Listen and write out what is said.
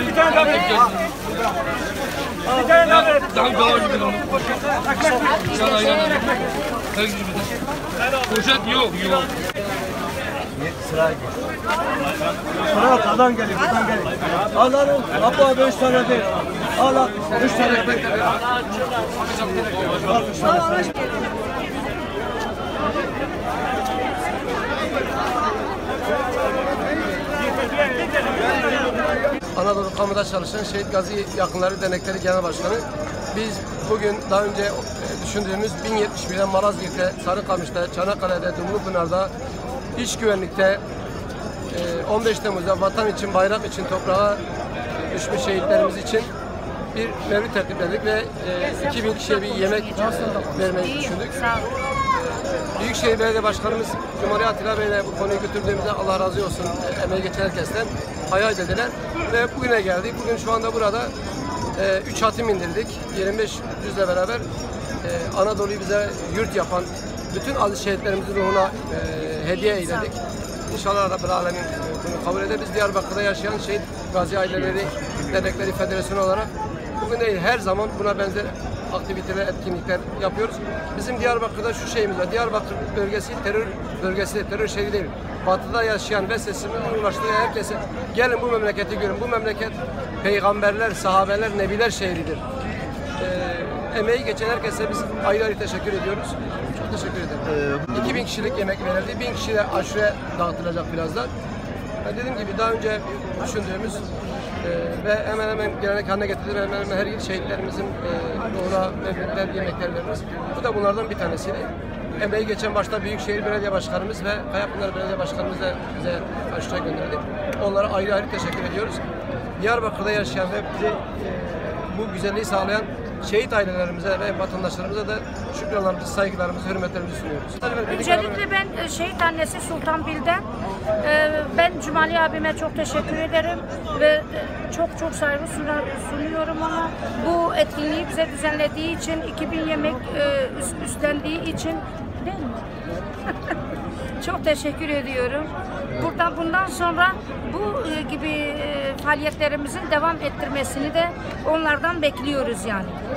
Bir tane daha ver. Bir tane daha ver. Sana aynen. Poşet yok. Sıra buradan geliyor, buradan geliyor. Al al. Apo abi 3 tane değil. Al al. 3 tane. Al 3 tane. Anadolu Kamu'da çalışan Şehit Gazi Yakınları Dernekleri Genel Başkanı. Biz bugün daha önce düşündüğümüz 1071'de Malazgirt'te, Sarıkamış'ta, Çanakkale'de, Dumlupınar'da, iç güvenlikte, 15 Temmuz'da vatan için, bayrak için toprağa düşmüş şehitlerimiz için bir mevlüt tertipledik ve 2000 kişiye bir yemek vermeyi düşündük. Büyükşehir Belediye Başkanımız Cumhuriyet Atilla Bey'le bu konuyu götürdüğümüzde Allah razı olsun emeği geçen herkesten hayal dediler ve bugüne geldik. Bugün şu anda burada 3 hatim indirdik. 25 yüzle beraber Anadolu'yu bize yurt yapan bütün aziz şehitlerimizin ruhuna hediye eyledik. İnşallah Rabbül Alemin bunu kabul eder. Biz Diyarbakır'da yaşayan Şehit Gazi Aileleri Dernekleri Federasyonu olarak bugün değil her zaman buna benzer aktiviteler, etkinlikler yapıyoruz. Bizim Diyarbakır'da şu şeyimiz var. Diyarbakır bölgesi terör bölgesi, terör şehri değil. Batıda yaşayan ve sesimiz ulaştığı herkese gelin bu memleketi görün. Bu memleket peygamberler, sahabeler, nebiler şehridir. Emeği geçen herkese biz ayrı ayrı teşekkür ediyoruz. Çok teşekkür ederim. 2000 kişilik yemek verildi. 1000 kişiye aşure dağıtılacak birazdan. Dediğim gibi daha önce düşündüğümüz ve hemen hemen gelenek haline getirdiğimiz hemen hemen her yıl şehitlerimizin ruhuna mevlütler, yemekler veririz. Bu da bunlardan bir tanesiydi. Emeği geçen başta Büyükşehir Belediye Başkanımız ve Kayapınar Belediye Başkanımız da bize aşure gönderdi. Onlara ayrı ayrı teşekkür ediyoruz. Diyarbakır'da yaşayan ve bize bu güzelliği sağlayan şehit ailelerimize ve vatandaşlarımıza da şükranlarımızı, saygılarımızı, hürmetlerimizi sunuyoruz. Öncelikle ben şehit annesi Sultan Bil'den ben Cumali abime çok teşekkür ederim ve çok saygı sunuyorum ona. Bu etkinliği bize düzenlediği için, 2000 yemek üstlendiği için değil mi? Çok teşekkür ediyorum. Bundan sonra bu gibi faaliyetlerimizin devam ettirmesini de onlardan bekliyoruz yani.